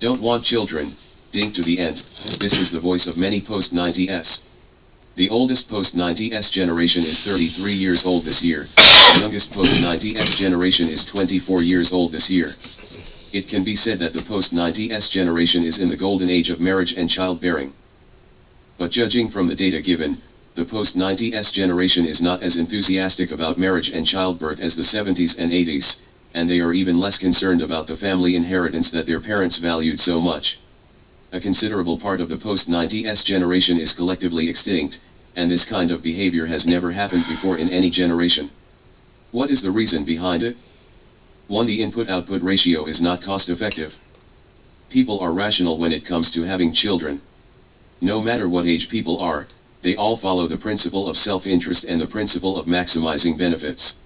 Don't want children, ding to the end. This is the voice of many post-90s. The oldest post-90s generation is 33 years old this year. The youngest post-90s generation is 24 years old this year. It can be said that the post-90s generation is in the golden age of marriage and childbearing. But judging from the data given, the post-90s generation is not as enthusiastic about marriage and childbirth as the 70s and 80s, and they are even less concerned about the family inheritance that their parents valued so much. A considerable part of the post-90s generation is collectively extinct, and this kind of behavior has never happened before in any generation. What is the reason behind it? 1. The input-output ratio is not cost-effective. People are rational when it comes to having children. No matter what age people are, they all follow the principle of self-interest and the principle of maximizing benefits.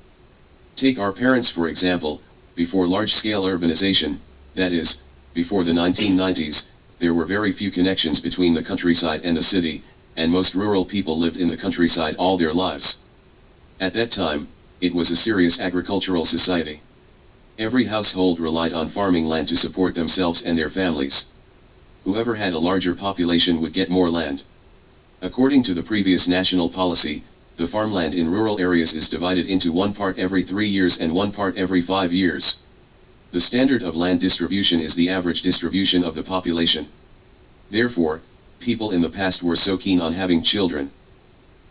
Take our parents for example. Before large-scale urbanization, that is, before the 1990s, there were very few connections between the countryside and the city, and most rural people lived in the countryside all their lives. At that time, it was a serious agricultural society. Every household relied on farming land to support themselves and their families. Whoever had a larger population would get more land. According to the previous national policy, the farmland in rural areas is divided into 1 part every 3 years and 1 part every 5 years. The standard of land distribution is the average distribution of the population. Therefore, people in the past were so keen on having children.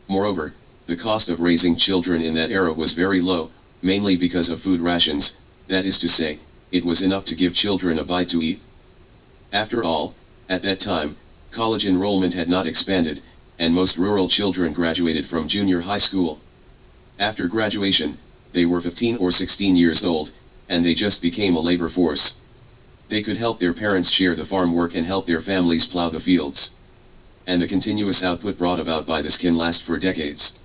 Moreover, the cost of raising children in that era was very low, mainly because of food rations, that is to say, it was enough to give children a bite to eat. After all, at that time, college enrollment had not expanded, and most rural children graduated from junior high school. After graduation, they were 15 or 16 years old, and they just became a labor force. They could help their parents share the farm work and help their families plow the fields. And the continuous output brought about by this can last for decades.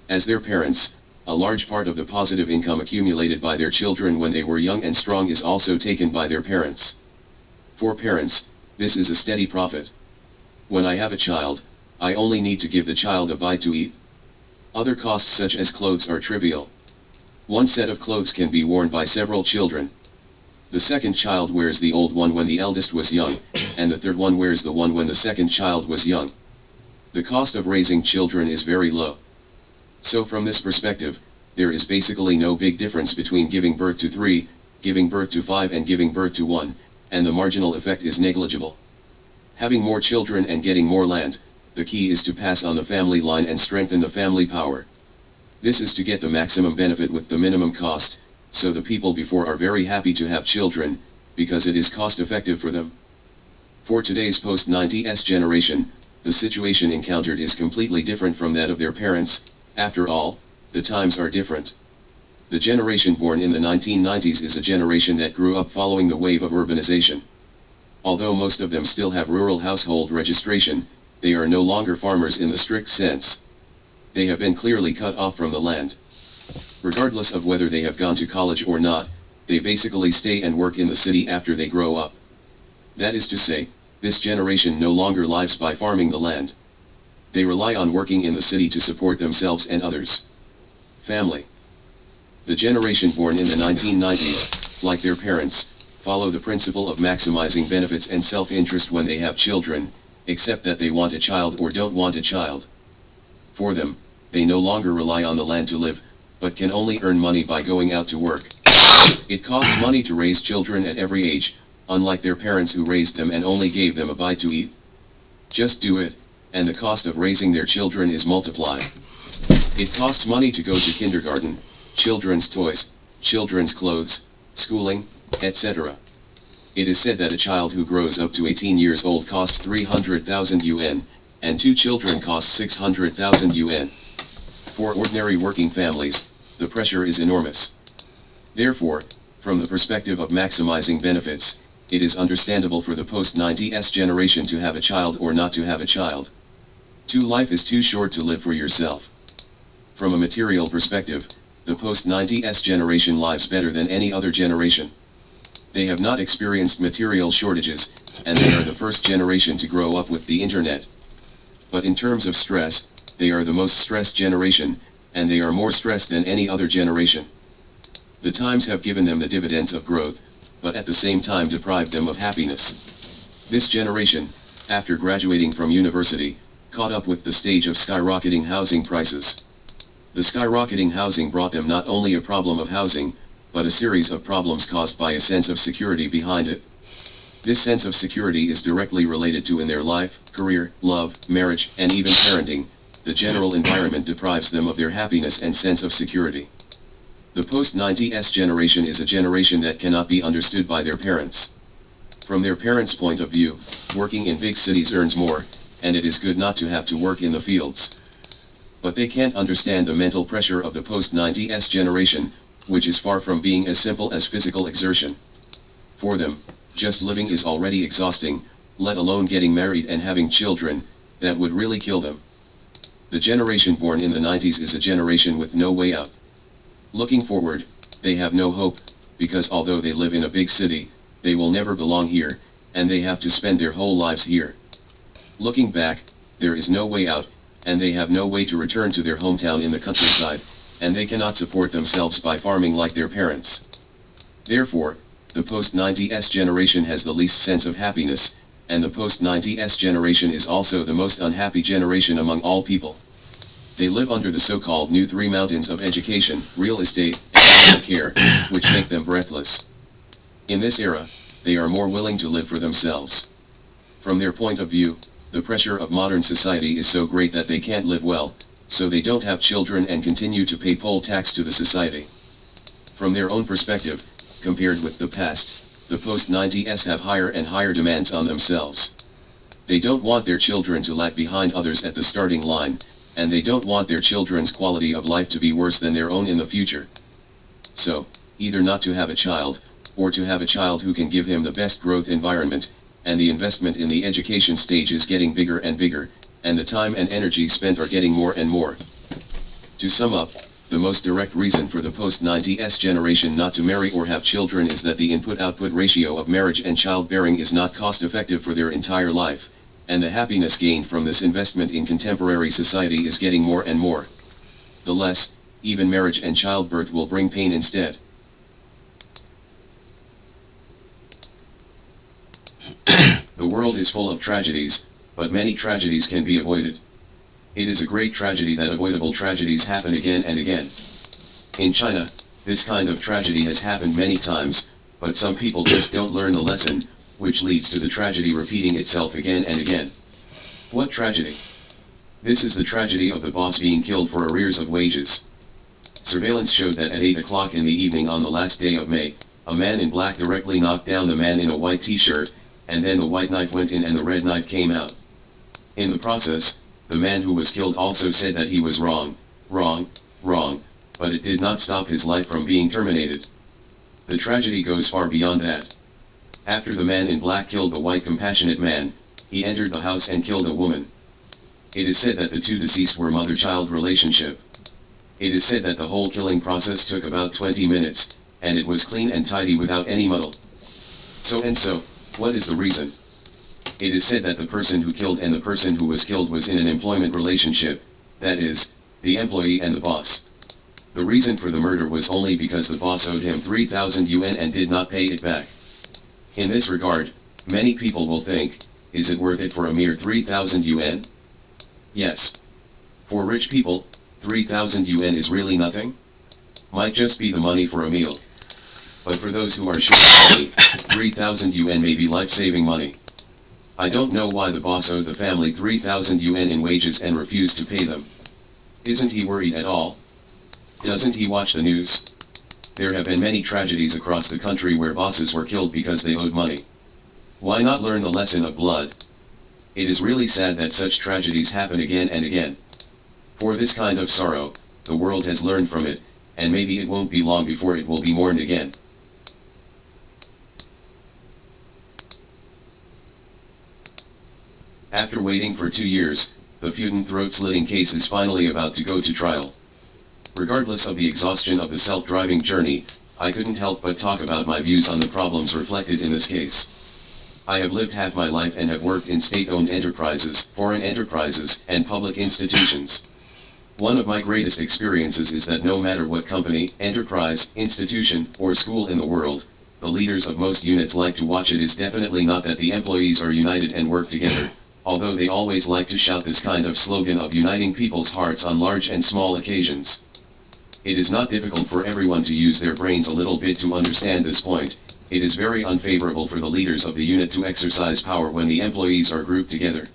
As their parents, a large part of the positive income accumulated by their children when they were young and strong is also taken by their parents. For parents, this is a steady profit. When I have a child, I only need to give the child a bite to eat. Other costs such as clothes are trivial. One set of clothes can be worn by several children. The second child wears the old one when the eldest was young, and the third one wears the one when the second child was young. The cost of raising children is very low. So from this perspective, there is basically no big difference between giving birth to 3, giving birth to 5 and giving birth to 1, and the marginal effect is negligible. Having more children and getting more land, the key is to pass on the family line and strengthen the family power. This is to get the maximum benefit with the minimum cost, so the people before are very happy to have children, because it is cost effective for them. For today's post-90s generation, the situation encountered is completely different from that of their parents. After all, the times are different. The generation born in the 1990s is a generation that grew up following the wave of urbanization. Although most of them still have rural household registration, they are no longer farmers in the strict sense. They have been clearly cut off from the land. Regardless of whether they have gone to college or not, they basically stay and work in the city after they grow up. That is to say, this generation no longer lives by farming the land. They rely on working in the city to support themselves and others. Family. The generation born in the 1990s, like their parents, follow the principle of maximizing benefits and self-interest when they have children, except that they want a child or don't want a child. For them, they no longer rely on the land to live, but can only earn money by going out to work. It costs money to raise children at every age, unlike their parents who raised them and only gave them a bite to eat. Just do it, and the cost of raising their children is multiplied. It costs money to go to kindergarten, children's toys, children's clothes, schooling, etc. It is said that a child who grows up to 18 years old costs 300,000 yuan, and 2 children cost 600,000 yuan. For ordinary working families, the pressure is enormous. Therefore, from the perspective of maximizing benefits, it is understandable for the post-90s generation to have a child or not to have a child. Life is too short to live for yourself. From a material perspective, the post-90s generation lives better than any other generation. They have not experienced material shortages, and they are the first generation to grow up with the internet. But in terms of stress, they are the most stressed generation, and they are more stressed than any other generation. The times have given them the dividends of growth, but at the same time deprived them of happiness. This generation, after graduating from university, caught up with the stage of skyrocketing housing prices. The skyrocketing housing brought them not only a problem of housing, but a series of problems caused by a sense of security behind it. This sense of security is directly related to in their life, career, love, marriage, and even parenting. The general environment deprives them of their happiness and sense of security. The post-90s generation is a generation that cannot be understood by their parents. From their parents' point of view, working in big cities earns more, and it is good not to have to work in the fields. But they can't understand the mental pressure of the post-90s generation, which is far from being as simple as physical exertion. For them, just living is already exhausting, let alone getting married and having children, that would really kill them. The generation born in the 90s is a generation with no way out. Looking forward, they have no hope, because although they live in a big city, they will never belong here, and they have to spend their whole lives here. Looking back, there is no way out, and they have no way to return to their hometown in the countryside, and they cannot support themselves by farming like their parents. Therefore, the post-90s generation has the least sense of happiness, and the post-90s generation is also the most unhappy generation among all people. They live under the so-called new three mountains of education, real estate, and care, which make them breathless. In this era, they are more willing to live for themselves. From their point of view, the pressure of modern society is so great that they can't live well, so they don't have children and continue to pay poll tax to the society. From their own perspective, compared with the past, the post-90s have higher and higher demands on themselves. They don't want their children to lag behind others at the starting line, and they don't want their children's quality of life to be worse than their own in the future. So, either not to have a child, or to have a child who can give him the best growth environment, and the investment in the education stage is getting bigger and bigger, and the time and energy spent are getting more and more. To sum up, the most direct reason for the post-90s generation not to marry or have children is that the input-output ratio of marriage and childbearing is not cost-effective for their entire life, and the happiness gained from this investment in contemporary society is getting more and more. The less, even marriage and childbirth will bring pain instead. The world is full of tragedies, but many tragedies can be avoided. It is a great tragedy that avoidable tragedies happen again and again. In China, this kind of tragedy has happened many times, but some people just don't learn the lesson, which leads to the tragedy repeating itself again and again. What tragedy? This is the tragedy of the boss being killed for arrears of wages. Surveillance showed that at 8 o'clock in the evening on the last day of May, a man in black directly knocked down the man in a white t-shirt, and then the white knife went in and the red knife came out. In the process, the man who was killed also said that he was wrong, but it did not stop his life from being terminated. The tragedy goes far beyond that. After the man in black killed the white compassionate man, he entered the house and killed a woman. It is said that the two deceased were mother-child relationship. It is said that the whole killing process took about 20 minutes, and it was clean and tidy without any muddle. So, what is the reason? It is said that the person who killed and the person who was killed was in an employment relationship, that is, the employee and the boss. The reason for the murder was only because the boss owed him 3,000 yuan and did not pay it back. In this regard, many people will think, is it worth it for a mere 3,000 yuan? Yes. For rich people, 3,000 yuan is really nothing? Might just be the money for a meal. But for those who are short of money, 3,000 yuan may be life-saving money. I don't know why the boss owed the family 3,000 yuan in wages and refused to pay them. Isn't he worried at all? Doesn't he watch the news? There have been many tragedies across the country where bosses were killed because they owed money. Why not learn the lesson of blood? It is really sad that such tragedies happen again and again. For this kind of sorrow, the world has learned from it, and maybe it won't be long before it will be mourned again. After waiting for 2 years, the Fudan throat-slitting case is finally about to go to trial. Regardless of the exhaustion of the self-driving journey, I couldn't help but talk about my views on the problems reflected in this case. I have lived half my life and have worked in state-owned enterprises, foreign enterprises, and public institutions. One of my greatest experiences is that no matter what company, enterprise, institution, or school in the world, the leaders of most units like to watch it is definitely not that the employees are united and work together, although they always like to shout this kind of slogan of uniting people's hearts on large and small occasions. It is not difficult for everyone to use their brains a little bit to understand this point. It is very unfavorable for the leaders of the unit to exercise power when the employees are grouped together.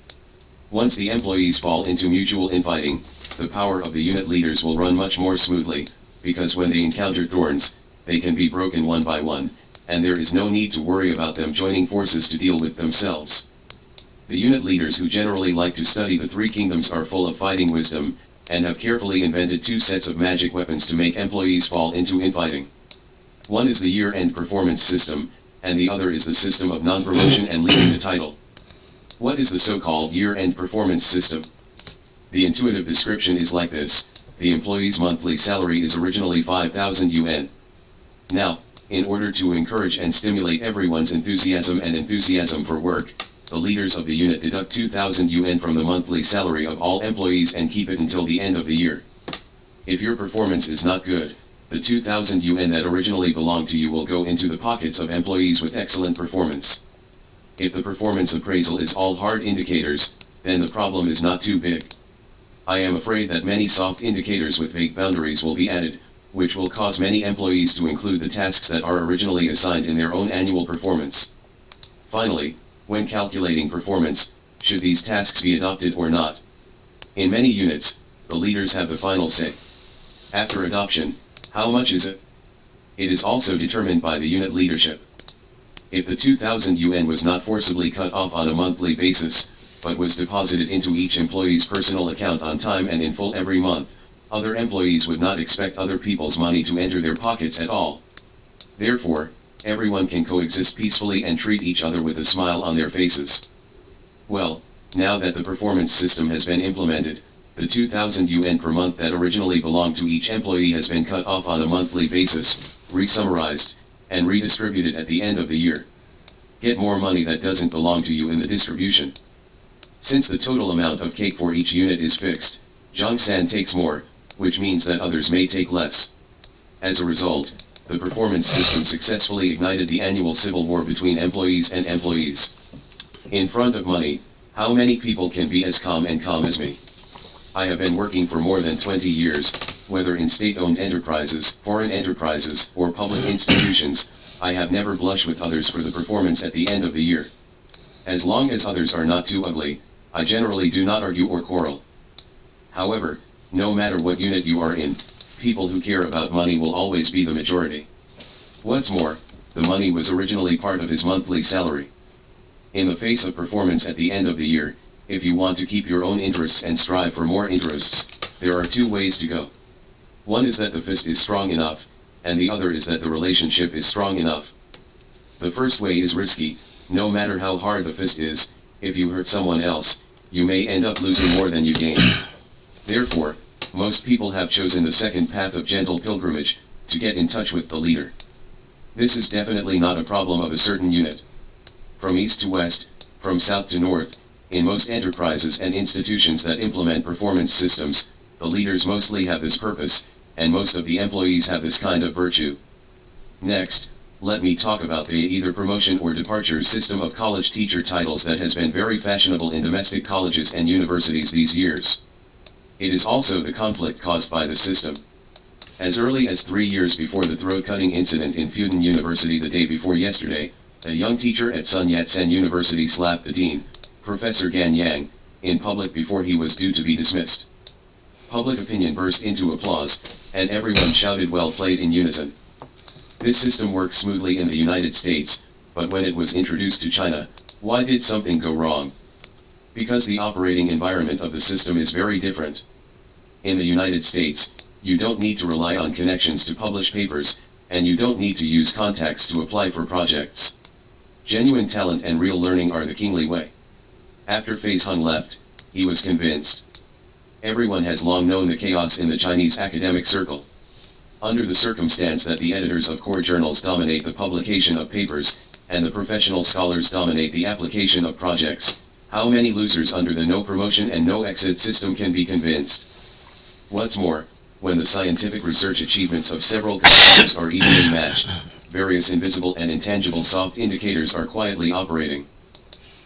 Once the employees fall into mutual infighting, the power of the unit leaders will run much more smoothly, because when they encounter thorns, they can be broken one by one, and there is no need to worry about them joining forces to deal with themselves. The unit leaders who generally like to study the three kingdoms are full of fighting wisdom, and have carefully invented two sets of magic weapons to make employees fall into infighting. One is the year-end performance system, and the other is the system of non-promotion and leaving the title. What is the so-called year-end performance system? The intuitive description is like this: the employee's monthly salary is originally 5,000 yuan. Now, in order to encourage and stimulate everyone's enthusiasm for work, the leaders of the unit deduct 2,000 yuan from the monthly salary of all employees and keep it until the end of the year. If your performance is not good, the 2,000 yuan that originally belonged to you will go into the pockets of employees with excellent performance. If the performance appraisal is all hard indicators, then the problem is not too big. I am afraid that many soft indicators with vague boundaries will be added, which will cause many employees to include the tasks that are originally assigned in their own annual performance. Finally, when calculating performance, should these tasks be adopted or not? In many units, the leaders have the final say. After adoption, how much is it? It is also determined by the unit leadership. If the 2,000 yuan was not forcibly cut off on a monthly basis, but was deposited into each employee's personal account on time and in full every month, other employees would not expect other people's money to enter their pockets at all. Therefore, everyone can coexist peacefully and treat each other with a smile on their faces. Well, now that the performance system has been implemented, the 2,000 yuan per month that originally belonged to each employee has been cut off on a monthly basis, re-summarized, and redistributed at the end of the year. Get more money that doesn't belong to you in the distribution. Since the total amount of cake for each unit is fixed, Zhang-san takes more, which means that others may take less. As a result, the performance system successfully ignited the annual civil war between employees and employees. In front of money, how many people can be as calm as me? I have been working for more than 20 years, whether in state-owned enterprises, foreign enterprises, or public institutions. I have never blushed with others for the performance at the end of the year. As long as others are not too ugly, I generally do not argue or quarrel. However, no matter what unit you are in, people who care about money will always be the majority. What's more, the money was originally part of his monthly salary. In the face of performance at the end of the year, if you want to keep your own interests and strive for more interests, there are two ways to go. One is that the fist is strong enough, and the other is that the relationship is strong enough. The first way is risky. No matter how hard the fist is, if you hurt someone else, you may end up losing more than you gain. Therefore, most people have chosen the second path of gentle pilgrimage, to get in touch with the leader. This is definitely not a problem of a certain unit. From east to west, from south to north, in most enterprises and institutions that implement performance systems, the leaders mostly have this purpose, and most of the employees have this kind of virtue. Next, let me talk about the either promotion or departure system of college teacher titles that has been very fashionable in domestic colleges and universities these years. It is also the conflict caused by the system. As early as 3 years before the throat-cutting incident in Fudan University the day before yesterday, a young teacher at Sun Yat-sen University slapped the dean, Professor Gan Yang, in public before he was due to be dismissed. Public opinion burst into applause, and everyone shouted "well played" in unison. This system works smoothly in the United States, but when it was introduced to China, why did something go wrong? Because the operating environment of the system is very different. In the United States, you don't need to rely on connections to publish papers, and you don't need to use contacts to apply for projects. Genuine talent and real learning are the kingly way. After Phase Hung left, he was convinced. Everyone has long known the chaos in the Chinese academic circle. Under the circumstance that the editors of core journals dominate the publication of papers, and the professional scholars dominate the application of projects, how many losers under the no promotion and no exit system can be convinced? What's more, when the scientific research achievements of several countries are evenly matched, various invisible and intangible soft indicators are quietly operating.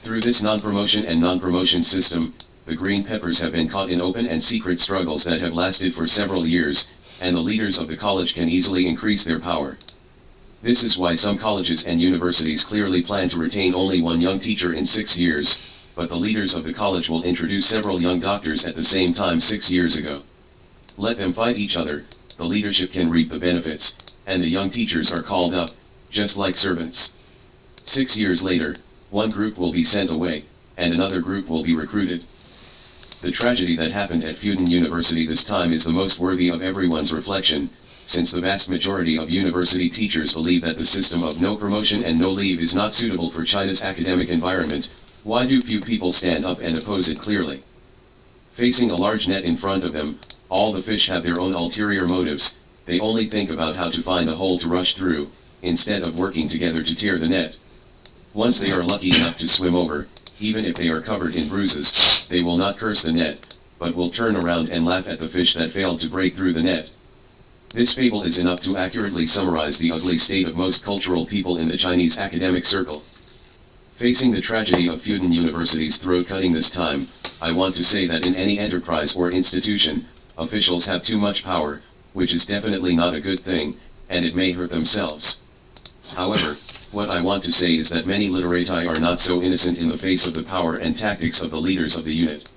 Through this non-promotion and non-promotion system, the green peppers have been caught in open and secret struggles that have lasted for several years, and the leaders of the college can easily increase their power. This is why some colleges and universities clearly plan to retain only one young teacher in 6 years, but the leaders of the college will introduce several young doctors at the same time 6 years ago. Let them fight each other, the leadership can reap the benefits, and the young teachers are called up, just like servants. 6 years later, one group will be sent away, and another group will be recruited. The tragedy that happened at Fudan University this time is the most worthy of everyone's reflection, since the vast majority of university teachers believe that the system of no promotion and no leave is not suitable for China's academic environment. Why do few people stand up and oppose it clearly? Facing a large net in front of them, all the fish have their own ulterior motives. They only think about how to find a hole to rush through, instead of working together to tear the net. Once they are lucky enough to swim over, even if they are covered in bruises, they will not curse the net, but will turn around and laugh at the fish that failed to break through the net. This fable is enough to accurately summarize the ugly state of most cultural people in the Chinese academic circle. Facing the tragedy of Fudan University's throat-cutting this time, I want to say that in any enterprise or institution, officials have too much power, which is definitely not a good thing, and it may hurt themselves. However, what I want to say is that many literati are not so innocent in the face of the power and tactics of the leaders of the unit.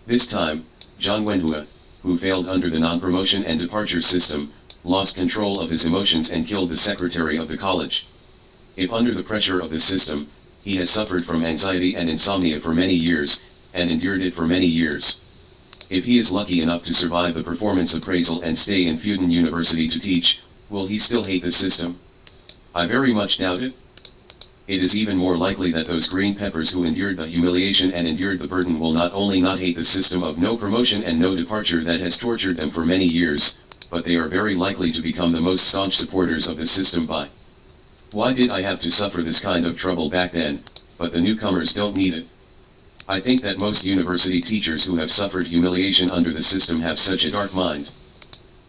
This time, Zhang Wenhua, who failed under the non-promotion and departure system, lost control of his emotions and killed the secretary of the college. If under the pressure of the system, he has suffered from anxiety and insomnia for many years, and endured it for many years. If he is lucky enough to survive the performance appraisal and stay in Fudan University to teach, will he still hate the system? I very much doubt it. It is even more likely that those green peppers who endured the humiliation and endured the burden will not only not hate the system of no promotion and no departure that has tortured them for many years, but they are very likely to become the most staunch supporters of the system by. Why did I have to suffer this kind of trouble back then, but the newcomers don't need it? I think that most university teachers who have suffered humiliation under the system have such a dark mind.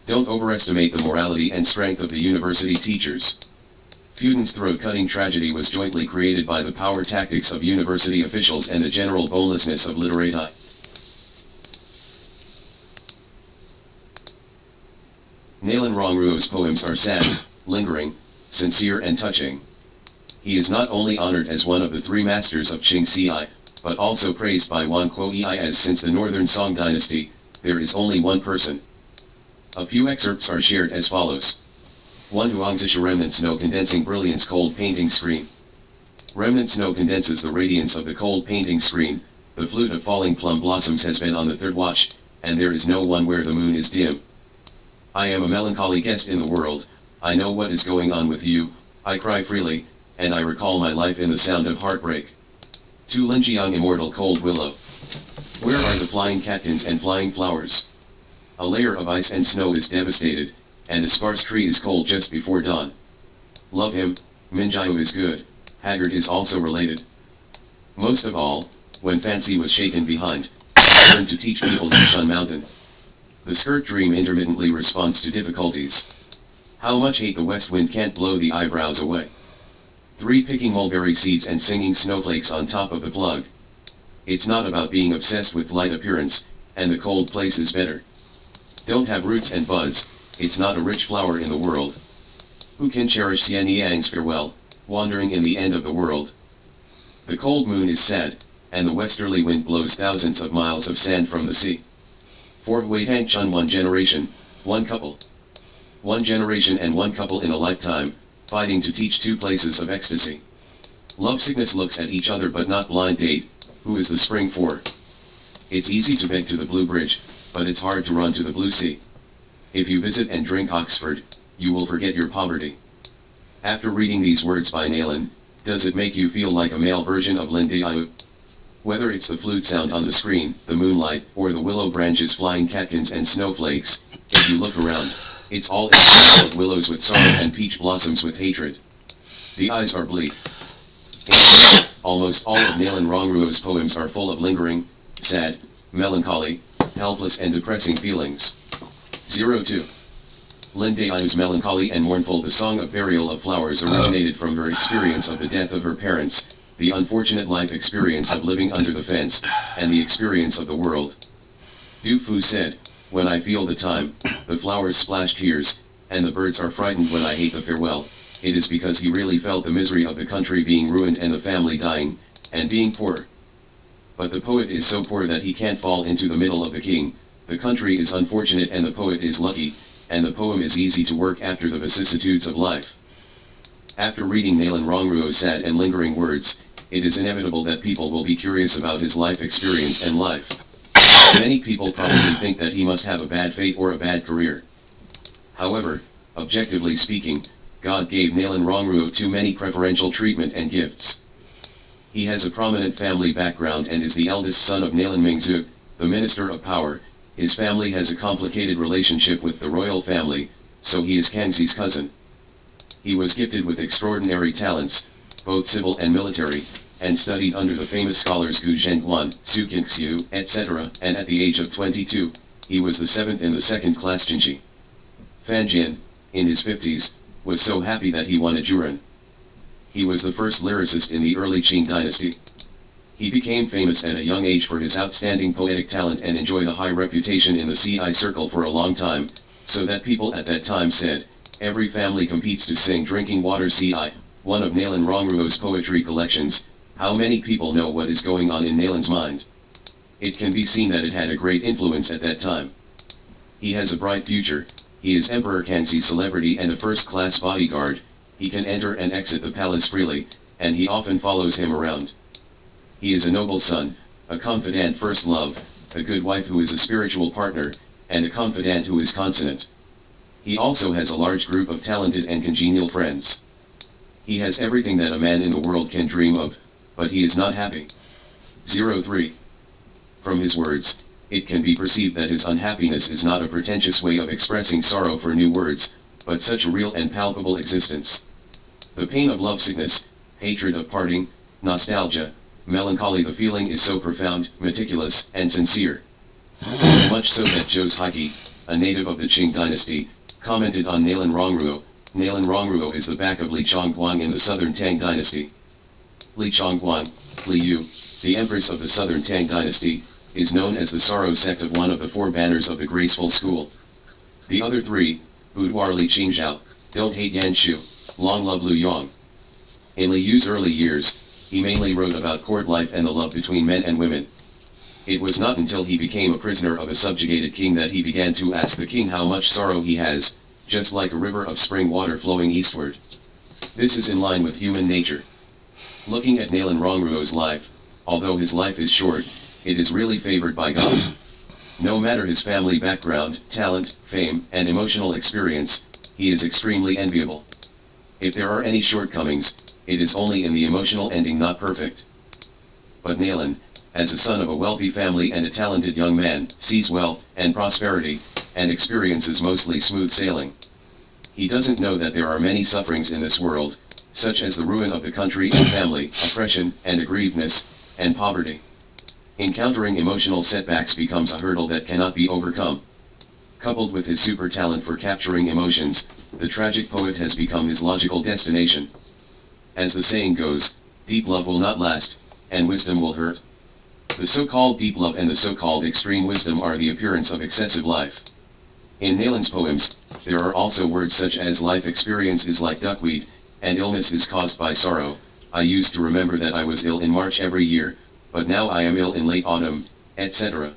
Don't overestimate the morality and strength of the university teachers. Fudan's throat-cutting tragedy was jointly created by the power tactics of university officials and the general bonelessness of literati. Nalan Rongruo's poems are sad, lingering, sincere and touching. He is not only honored as one of the 3 masters of Qingxi, but also praised by Wan Kuo-yi as since the Northern Song dynasty, there is only one person. A few excerpts are shared as follows. 1. Huangzisha remnant snow condensing brilliance cold painting screen. Remnant snow condenses the radiance of the cold painting screen, the flute of falling plum blossoms has been on the 3rd watch, and there is no one where the moon is dim. I am a melancholy guest in the world, I know what is going on with you, I cry freely, and I recall my life in the sound of heartbreak. 2. Linjiang immortal cold willow. Where are the flying catkins and flying flowers? A layer of ice and snow is devastated, and a sparse tree is cold just before dawn. Love him, Minjiao is good, haggard is also related. Most of all, when fancy was shaken behind, I learned to teach people to shun mountain. The skirt dream intermittently responds to difficulties. How much hate the west wind can't blow the eyebrows away. 3. Picking mulberry seeds and singing snowflakes on top of the plug. It's not about being obsessed with light appearance, and the cold place is better. Don't have roots and buds, it's not a rich flower in the world. Who can cherish Xian Yang's farewell, wandering in the end of the world? The cold moon is sad, and the westerly wind blows thousands of miles of sand from the sea. 4. Hui Tang Chun 1 generation, 1 couple. 1 generation and 1 couple in a lifetime, fighting to teach 2 places of ecstasy. Lovesickness looks at each other but not blind date, who is the spring for? It's easy to beg to the Blue Bridge, but it's hard to run to the Blue Sea. If you visit and drink Oxford, you will forget your poverty. After reading these words by Nalan, does it make you feel like a male version of Lin Diao? Whether it's the flute sound on the screen, the moonlight, or the willow branches flying catkins and snowflakes, if you look around, it's all of willows with sorrow and peach blossoms with hatred. The eyes are bleak. Almost all of Nalan Rongruo's poems are full of lingering, sad, melancholy, helpless and depressing feelings. 02. Lindaya's melancholy and mournful. The song of burial of flowers originated from her experience of the death of her parents, the unfortunate life experience of living under the fence, and the experience of the world. Du Fu said, "When I feel the time, the flowers splash tears, and the birds are frightened when I hate the farewell, it is because he really felt the misery of the country being ruined and the family dying, and being poor. But the poet is so poor that he can't fall into the middle of the king, the country is unfortunate and the poet is lucky, and the poem is easy to work after the vicissitudes of life." After reading Nalan Rongruo's sad and lingering words, it is inevitable that people will be curious about his life experience and life. Many people probably think that he must have a bad fate or a bad career. However, objectively speaking, God gave Nalan Rongruo too many preferential treatment and gifts. He has a prominent family background and is the eldest son of Nalan Mingzhu, the Minister of Power. His family has a complicated relationship with the royal family, so he is Kangxi's cousin. He was gifted with extraordinary talents, both civil and military, and studied under the famous scholars Gu Zhengguan, Su Qingxiu, etc., and at the age of 22, he was the 7th in the second class Jinshi. Fan Jian, in his 50s, was so happy that he won a Juran. He was the first lyricist in the early Qing dynasty. He became famous at a young age for his outstanding poetic talent and enjoyed a high reputation in the CI circle for a long time, so that people at that time said, "Every family competes to sing Drinking Water CI, one of Nalan Rongruo's poetry collections." How many people know what is going on in Nalan's mind? It can be seen that it had a great influence at that time. He has a bright future. He is Emperor Kangxi's celebrity and a first-class bodyguard. He can enter and exit the palace freely, and he often follows him around. He is a noble son, a confidant first love, a good wife who is a spiritual partner, and a confidant who is consonant. He also has a large group of talented and congenial friends. He has everything that a man in the world can dream of, but he is not happy. 03. From his words, it can be perceived that his unhappiness is not a pretentious way of expressing sorrow for new words, but such a real and palpable existence. The pain of lovesickness, hatred of parting, nostalgia, melancholy. The feeling is so profound, meticulous, and sincere. So much so that Zhou Haiki, a native of the Qing dynasty, commented on Nalan Rongruo. Nalan Rongruo is the back of Li Chongguang in the southern Tang dynasty. Li Chongguang, Li Yu, the empress of the southern Tang dynasty, is known as the sorrow sect of one of the 4 banners of the graceful school. The other 3, boudoir Li Qingzhao, don't hate Yan Shu, long love Lu Yong. In Li Yu's early years, he mainly wrote about court life and the love between men and women. It was not until he became a prisoner of a subjugated king that he began to ask the king how much sorrow he has, just like a river of spring water flowing eastward. This is in line with human nature. Looking at Nalan Rongruo's life, although his life is short, it is really favored by God. No matter his family background, talent, fame, and emotional experience, he is extremely enviable. If there are any shortcomings, it is only in the emotional ending, not perfect. But Nalan, as a son of a wealthy family and a talented young man, sees wealth and prosperity, and experiences mostly smooth sailing. He doesn't know that there are many sufferings in this world, such as the ruin of the country and family, oppression and aggrievedness, and poverty. Encountering emotional setbacks becomes a hurdle that cannot be overcome. Coupled with his super talent for capturing emotions, the tragic poet has become his logical destination. As the saying goes, deep love will not last, and wisdom will hurt. The so-called deep love and the so-called extreme wisdom are the appearance of excessive life. In Nalan's poems, there are also words such as life experience is like duckweed, and illness is caused by sorrow. I used to remember that I was ill in March every year, but now I am ill in late autumn, etc.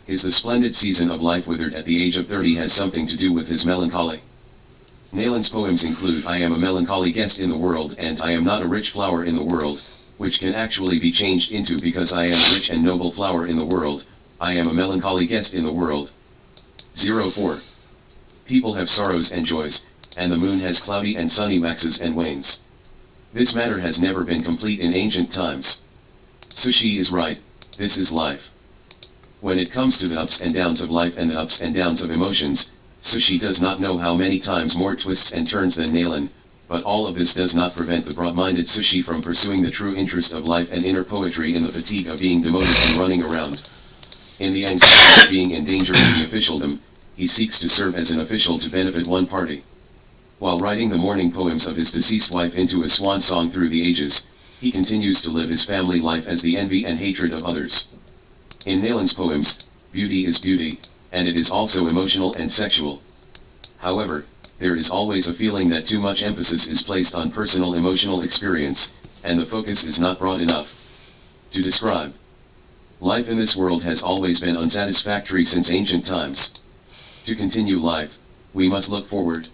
The splendid season of life withered at the age of 30 has something to do with his melancholy. Nalan's poems include I am a melancholy guest in the world and I am not a rich flower in the world, which can actually be changed into because I am a rich and noble flower in the world, I am a melancholy guest in the world. 04. People have sorrows and joys, and the moon has cloudy and sunny waxes and wanes. This matter has never been complete in ancient times. Sushi is right, this is life. When it comes to the ups and downs of life and the ups and downs of emotions, Sushi does not know how many times more twists and turns than Nalan, but all of this does not prevent the broad-minded Sushi from pursuing the true interest of life and inner poetry in the fatigue of being demoted and running around. In the anxiety of being in danger of the officialdom, he seeks to serve as an official to benefit one party. While writing the mourning poems of his deceased wife into a swan song through the ages, he continues to live his family life as the envy and hatred of others. In Nayland's poems, beauty is beauty, and it is also emotional and sexual. However, there is always a feeling that too much emphasis is placed on personal emotional experience, and the focus is not broad enough. To describe life in this world has always been unsatisfactory since ancient times. To continue life, we must look forward.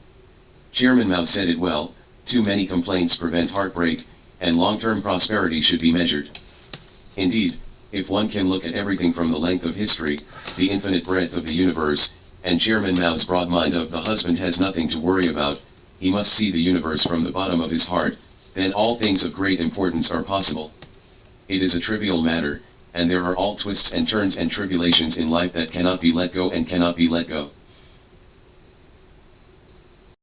Chairman Mao said it well, too many complaints prevent heartbreak, and long-term prosperity should be measured. Indeed, if one can look at everything from the length of history, the infinite breadth of the universe, and Chairman Mao's broad mind of the husband has nothing to worry about, he must see the universe from the bottom of his heart, then all things of great importance are possible. It is a trivial matter, and there are all twists and turns and tribulations in life that cannot be let go and cannot be let go.